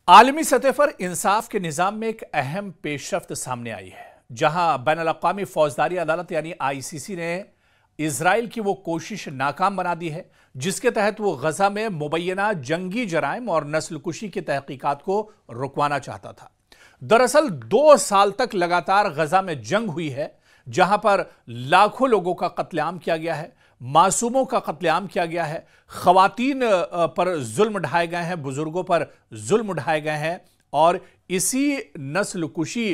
عالمی سطح پر انصاف کے نظام میں ایک اہم پیشرفت سامنے آئی ہے، جہاں بین الاقوامی فوجداری عدالت یعنی ICC نے اسرائیل کی وہ کوشش ناکام بنا دی ہے جس کے تحت وہ غزہ میں مبینہ جنگی جرائم اور نسل کشی کی تحقیقات کو رکوانا چاہتا تھا۔ دراصل 2 سال تک لگاتار غزہ میں جنگ ہوئی ہے، جہاں پر لاکھوں لوگوں کا قتل عام کیا گیا ہے، معصوموں کا قتل عام کیا گیا ہے، خواتین پر ظلم اٹھائے گئے ہیں، بزرگوں پر ظلم اٹھائے گئے ہیں، اور اسی نسل کشی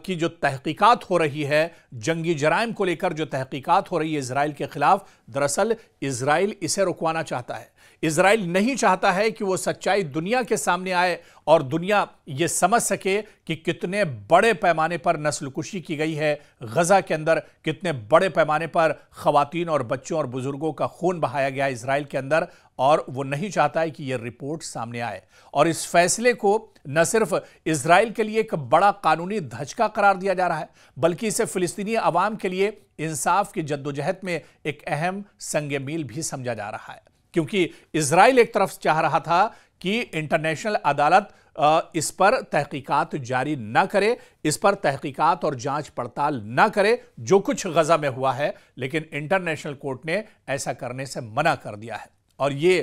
کی جو تحقیقات ہو رہی ہے، جنگی جرائم کو لے کر جو تحقیقات ہو رہی ہے اسرائیل کے خلاف، دراصل اسرائیل اسے رکوانا چاہتا ہے۔ اسرائیل نہیں چاہتا ہے کہ وہ سچائی دنیا کے سامنے آئے اور دنیا یہ سمجھ سکے کہ کتنے بڑے پیمانے پر نسل کشی کی گئی ہے غزہ کے اندر، کتنے بڑے پیمانے پر خواتین اور بچوں اور بزرگوں کا خون بہایا گیا اسرائیل کے اندر، اور وہ نہیں چاہتا ہے کہ یہ رپورٹ سامنے آئے۔ اور اس فیصلے کو نہ صرف اسرائیل کے لیے ایک بڑا قانونی دھچکا قرار دیا جا رہا ہے، بلکہ اسے فلسطینی عوام کے لیے انصاف کی جدوجہد میں ایک اہم سنگ میل بھی سمجھا جا رہا ہے، کیونکہ اسرائیل ایک طرف چاہ رہا تھا کہ انٹرنیشنل عدالت اس پر تحقیقات جاری نہ کرے، اس پر تحقیقات اور جانچ پڑتال نہ کرے جو کچھ غزہ میں ہوا ہے، لیکن انٹرنیشنل کورٹ نے ایسا کرنے سے منع کر دیا ہے۔ اور یہ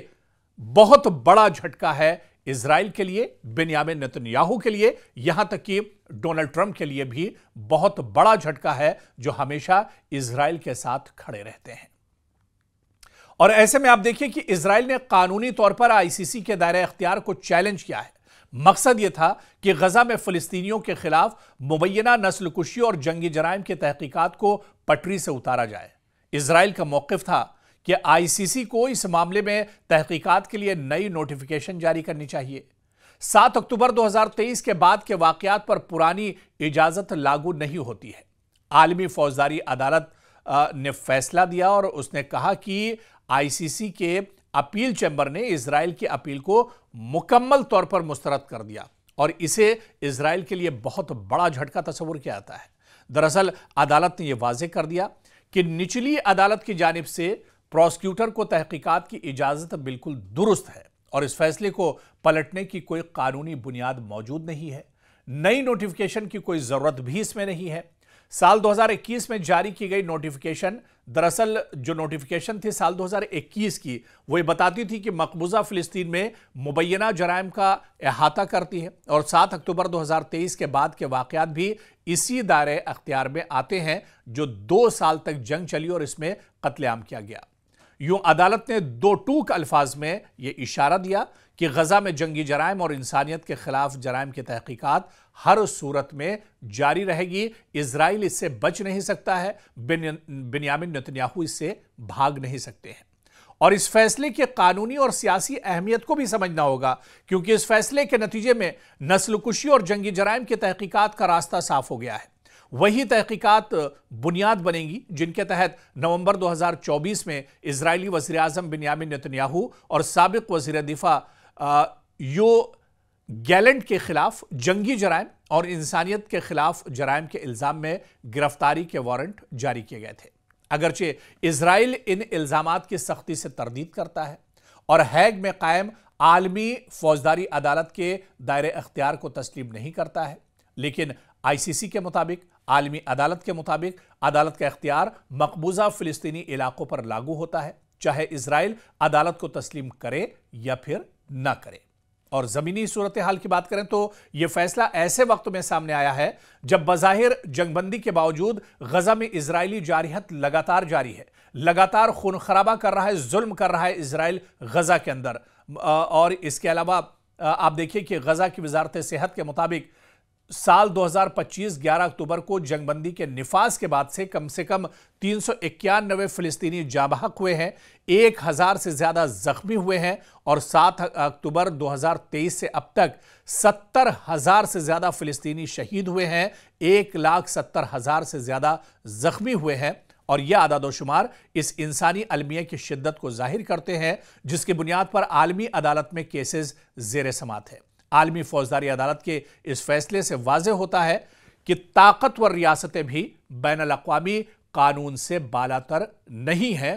بہت بڑا جھٹکا ہے اسرائیل کے لیے، بنیامین نتنیاہو کے لیے، یہاں تک کہ ڈونلڈ ٹرمپ کے لیے بھی بہت بڑا جھٹکا ہے، جو ہمیشہ اسرائیل کے ساتھ کھڑے رہتے ہیں۔ اور ایسے میں آپ دیکھیں کہ اسرائیل نے قانونی طور پر ICC کے دائرہ اختیار کو چیلنج کیا ہے۔ مقصد یہ تھا کہ غزہ میں فلسطینیوں کے خلاف مبینہ نسل کشی اور جنگی جرائم کی تحقیقات کو پٹری سے اتارا جائے۔ اسرائیل کا موقف تھا کہ ICC کو اس معاملے میں تحقیقات کے لیے نئی نوٹیفیکیشن جاری کرنی چاہیے۔ 7 اکتوبر 2023 کے بعد کے واقعات پر پرانی اجازت لاگو نہیں ہوتی ہے۔ عالمی فوجداری عدالت نے فیصلہ دیا اور اس نے کہا کہ ICC کے اپیل چیمبر نے اسرائیل کی اپیل کو مکمل طور پر مسترد کر دیا، اور اسے اسرائیل کے لیے بہت بڑا جھٹکا تصور کیا جاتا ہے۔ دراصل عدالت نے یہ واضح کر دیا کہ نچلی عدالت کی جانب سے پروسیکیوٹر کو تحقیقات کی اجازت بالکل درست ہے، اور اس فیصلے کو پلٹنے کی کوئی قانونی بنیاد موجود نہیں ہے۔ نئی نوٹیفیکیشن کی کوئی ضرورت بھی اس میں نہیں ہے۔ سال 2021 میں جاری کی گئی نوٹیفیکیشن، دراصل جو نوٹیفیکیشن تھی سال 2021 کی، وہ یہ بتاتی تھی کہ مقبوضہ فلسطین میں مبینہ جرائم کا احاطہ کرتی ہے، اور 7 اکتوبر 2023 کے بعد کے واقعات بھی اسی دائرے اختیار میں آتے ہیں جو 2 سال تک جنگ چلی اور اس میں قتل عام کیا گیا۔ یوں عدالت نے 2 ٹوک الفاظ میں یہ اشارہ دیا کہ غزہ میں جنگی جرائم اور انسانیت کے خلاف جرائم کی تحقیقات ہر صورت میں جاری رہے گی۔ اسرائیل اس سے بچ نہیں سکتا ہے، بنیامین نتنیاہو اس سے بھاگ نہیں سکتے ہیں۔ اور اس فیصلے کی قانونی اور سیاسی اہمیت کو بھی سمجھنا ہوگا، کیونکہ اس فیصلے کے نتیجے میں نسل کشی اور جنگی جرائم کی تحقیقات کا راستہ صاف ہو گیا ہے۔ وہی تحقیقات بنیاد بنیں گی جن کے تحت نومبر 2024 میں اسرائیلی وزیر اعظم بنیامین نتنیاہو اور سابق وزیر دفاع یو گیلنٹ کے خلاف جنگی جرائم اور انسانیت کے خلاف جرائم کے الزام میں گرفتاری کے وارنٹ جاری کیے گئے تھے۔ اگرچہ اسرائیل ان الزامات کی سختی سے تردید کرتا ہے اور ہیگ میں قائم عالمی فوجداری عدالت کے دائرے اختیار کو تسلیم نہیں کرتا ہے، لیکن ICC کے مطابق، عالمی عدالت کے مطابق، عدالت کا اختیار مقبوضہ فلسطینی علاقوں پر لاگو ہوتا ہے، چاہے اسرائیل عدالت کو تسلیم کرے یا پھر نہ کرے۔ اور زمینی صورتحال کی بات کریں تو یہ فیصلہ ایسے وقت میں سامنے آیا ہے جب بظاہر جنگ بندی کے باوجود غزہ میں اسرائیلی جارحیت لگاتار جاری ہے، لگاتار خون خرابہ کر رہا ہے، ظلم کر رہا ہے اسرائیل غزہ کے اندر۔ اور اس کے علاوہ آپ دیکھیں کہ غزہ کی وزارت صحت کے مطابق سال 2025 11 اکتوبر کو جنگ بندی کے نفاذ کے بعد سے کم 391 فلسطینی جاں بحق ہوئے ہیں، 1000 سے زیادہ زخمی ہوئے ہیں، اور 7 اکتوبر 2023 سے اب تک 70,000 سے زیادہ فلسطینی شہید ہوئے ہیں، 1,70,000 سے زیادہ زخمی ہوئے ہیں۔ اور یہ اعداد و شمار اس انسانی المیہ کی شدت کو ظاہر کرتے ہیں جس کی بنیاد پر عالمی عدالت میں کیسز زیر سماعت ہے۔ عالمی فوجداری عدالت کے اس فیصلے سے واضح ہوتا ہے کہ طاقتور ریاستیں بھی بین الاقوامی قانون سے بالاتر نہیں ہیں۔